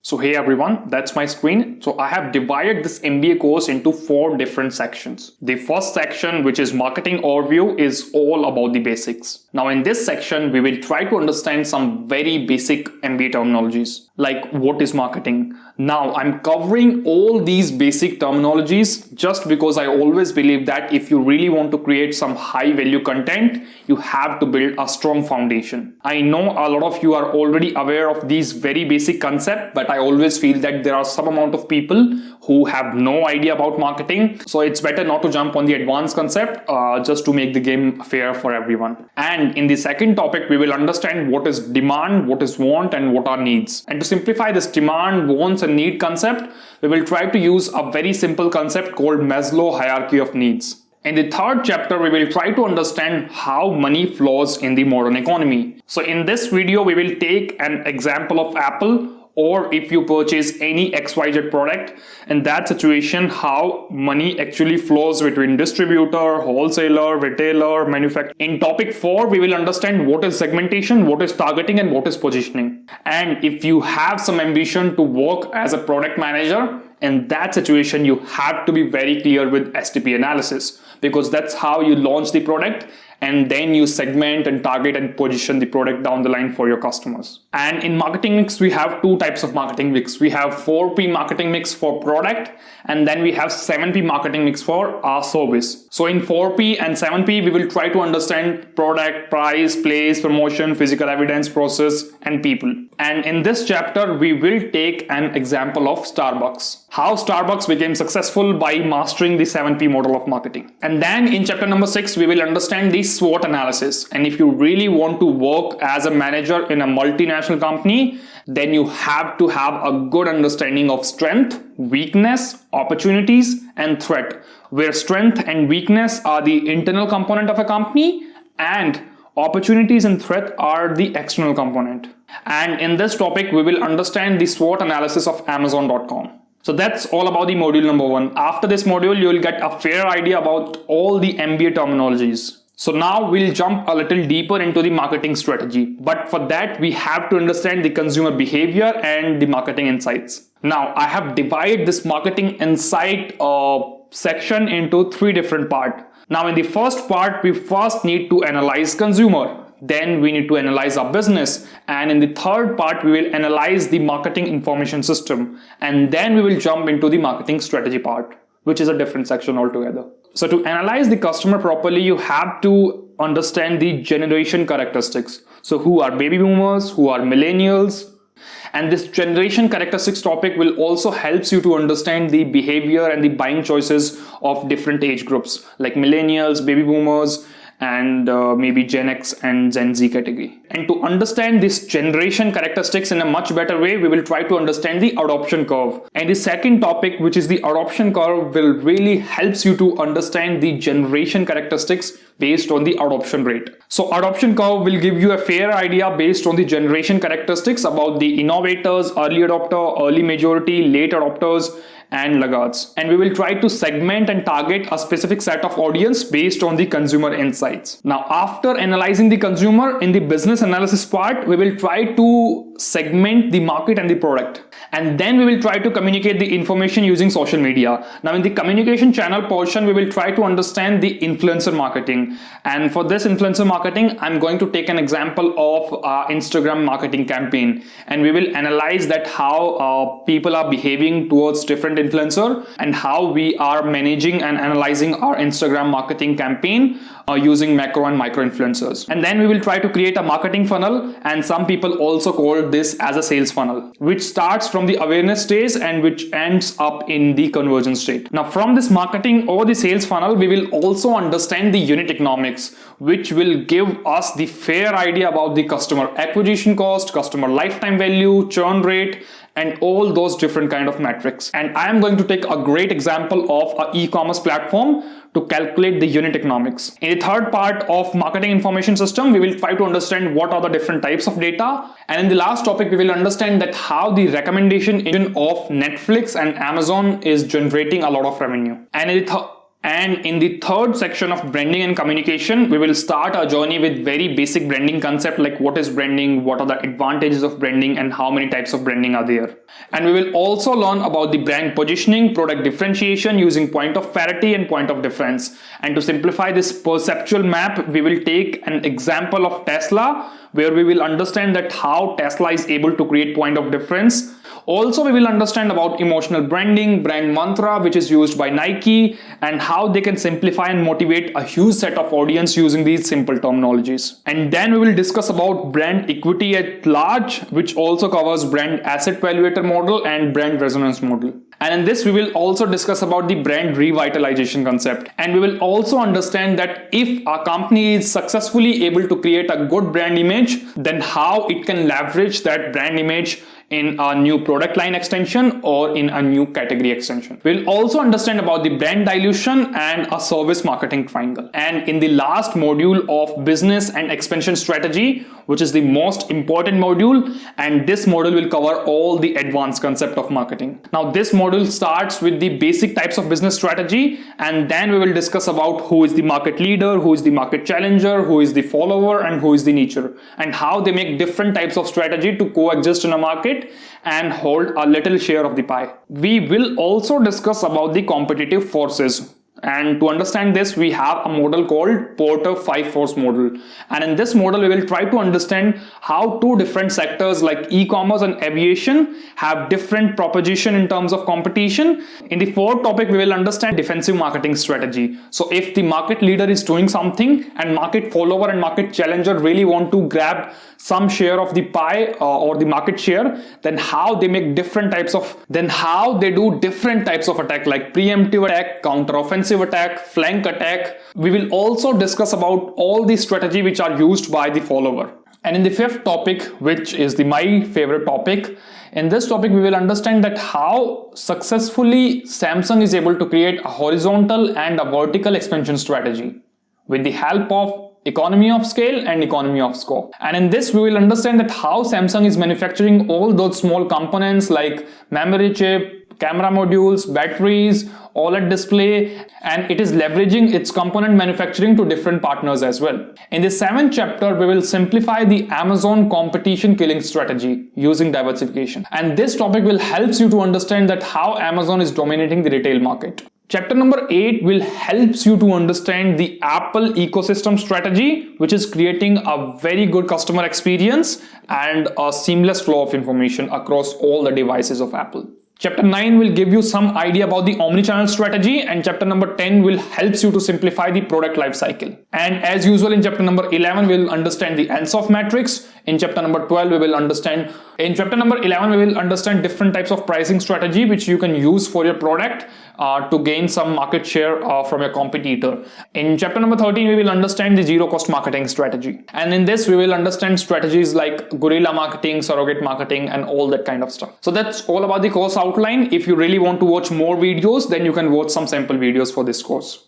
So hey everyone, that's my screen. So I have divided this MBA course into 4 different sections. The first section, which is marketing overview, is all about the basics. Now in this section, we will try to understand some very basic MBA terminologies, like what is marketing. Now I'm covering all these basic terminologies just because I always believe that if you really want to create some high value content, you have to build a strong foundation. I know a lot of you are already aware of these very basic concepts, but I always feel that there are some amount of people who have no idea about marketing. So it's better not to jump on the advanced concept just to make the game fair for everyone. And in the second topic, we will understand what is demand, what is want, and what are needs. And to simplify this demand, wants, and need concept, we will try to use a very simple concept called Maslow hierarchy of needs. In the third chapter, we will try to understand how money flows in the modern economy. So in this video, we will take an example of Apple, or if you purchase any XYZ product, in that situation, how money actually flows between distributor, wholesaler, retailer, manufacturer. In topic 4, we will understand what is segmentation, what is targeting, and what is positioning. And if you have some ambition to work as a product manager, in that situation, you have to be very clear with STP analysis, because that's how you launch the product and then you segment and target and position the product down the line for your customers. And in marketing mix, we have 2 types of marketing mix. We have 4P marketing mix for product, and then we have 7P marketing mix for our service. So in 4P and 7P, we will try to understand product, price, place, promotion, physical evidence, process, and people. And in this chapter, we will take an example of Starbucks. How Starbucks became successful by mastering the 7P model of marketing. And then in chapter number 6, we will understand the SWOT analysis. And if you really want to work as a manager in a multinational company, then you have to have a good understanding of strength, weakness, opportunities, and threat, where strength and weakness are the internal component of a company and opportunities and threat are the external component. And in this topic, we will understand the SWOT analysis of Amazon.com. So that's all about the module number 1. After this module, you will get a fair idea about all the MBA terminologies. So now we'll jump a little deeper into the marketing strategy. But for that, we have to understand the consumer behavior and the marketing insights. Now, I have divided this marketing insight section into 3 different parts. Now, in the first part, we first need to analyze consumer. Then we need to analyze our business. And in the third part, we will analyze the marketing information system. And then we will jump into the marketing strategy part, which is a different section altogether. So to analyze the customer properly, you have to understand the generation characteristics. So who are baby boomers, who are millennials? And this generation characteristics topic will also help you to understand the behavior and the buying choices of different age groups like millennials, baby boomers, and maybe Gen X and Gen Z category. And to understand this generation characteristics in a much better way, we will try to understand the adoption curve. And the second topic, which is the adoption curve, will really helps you to understand the generation characteristics based on the adoption rate. So adoption curve will give you a fair idea based on the generation characteristics about the innovators, early adopter, early majority, late adopters, and laggards. And we will try to segment and target a specific set of audience based on the consumer insights. Now, after analyzing the consumer, in the business analysis part, we will try to segment the market and the product. And then we will try to communicate the information using social media. Now, in the communication channel portion, we will try to understand the influencer marketing. And for this influencer marketing, I'm going to take an example of Instagram marketing campaign. And we will analyze that how people are behaving towards different influencer and how we are managing and analyzing our Instagram marketing campaign using macro and micro influencers. And then we will try to create a marketing funnel, and some people also call this as a sales funnel, which starts from the awareness stage and which ends up in the conversion state. Now, from this marketing or the sales funnel, we will also understand the unit economics, which will give us the fair idea about the customer acquisition cost, customer lifetime value, churn rate, and all those different kind of metrics. And I am going to take a great example of an e-commerce platform to calculate the unit economics. In the third part of marketing information system, we will try to understand what are the different types of data. And in the last topic, we will understand that how the recommendation engine of Netflix and Amazon is generating a lot of revenue. And in the And in the third section of branding and communication, we will start our journey with very basic branding concept like what is branding, what are the advantages of branding, and how many types of branding are there. And we will also learn about the brand positioning, product differentiation using point of parity and point of difference. And to simplify this perceptual map, we will take an example of Tesla, where we will understand that how Tesla is able to create point of difference. Also, we will understand about emotional branding, brand mantra, which is used by Nike, and how they can simplify and motivate a huge set of audience using these simple terminologies. And then we will discuss about brand equity at large, which also covers brand asset valuator model and brand resonance model. And in this, we will also discuss about the brand revitalization concept. And we will also understand that if a company is successfully able to create a good brand image, then how it can leverage that brand image in a new product line extension or in a new category extension. We'll also understand about the brand dilution and a service marketing triangle. And in the last module of business and expansion strategy, which is the most important module, and this module will cover all the advanced concept of marketing. Now this module starts with the basic types of business strategy, and then we will discuss about who is the market leader, who is the market challenger, who is the follower, and who is the nicher, and how they make different types of strategy to coexist in a market and hold a little share of the pie. We will also discuss about the competitive forces. And to understand this, we have a model called Porter 5-Force model. And in this model, we will try to understand how two different sectors like e-commerce and aviation have different proposition in terms of competition. In the fourth topic, we will understand defensive marketing strategy. So if the market leader is doing something and market follower and market challenger really want to grab some share of the pie or the market share, then how they make different types of, how they do different types of attack like preemptive attack, counter-offensive attack, flank attack. We will also discuss about all the strategy which are used by the follower. And in the fifth topic, which is my favorite topic, in this topic we will understand that how successfully Samsung is able to create a horizontal and a vertical expansion strategy with the help of economy of scale and economy of scope. And in this, we will understand that how Samsung is manufacturing all those small components like memory chip, camera modules, batteries, OLED display, and it is leveraging its component manufacturing to different partners as well. In the seventh chapter, we will simplify the Amazon competition killing strategy using diversification. And this topic will help you to understand that how Amazon is dominating the retail market. Chapter number 8 will help you to understand the Apple ecosystem strategy, which is creating a very good customer experience and a seamless flow of information across all the devices of Apple. Chapter 9 will give you some idea about the omnichannel strategy, and chapter number 10 will help you to simplify the product life cycle. And as usual, in chapter number 11 we will understand the Ansoff matrix. In chapter number 12 we will understand different types of pricing strategy which you can use for your product to gain some market share from your competitor. In chapter number 13 we will understand the zero cost marketing strategy, and in this we will understand strategies like guerrilla marketing, surrogate marketing, and all that kind of stuff. So that's all about the course outline. If you really want to watch more videos, then you can watch some sample videos for this course.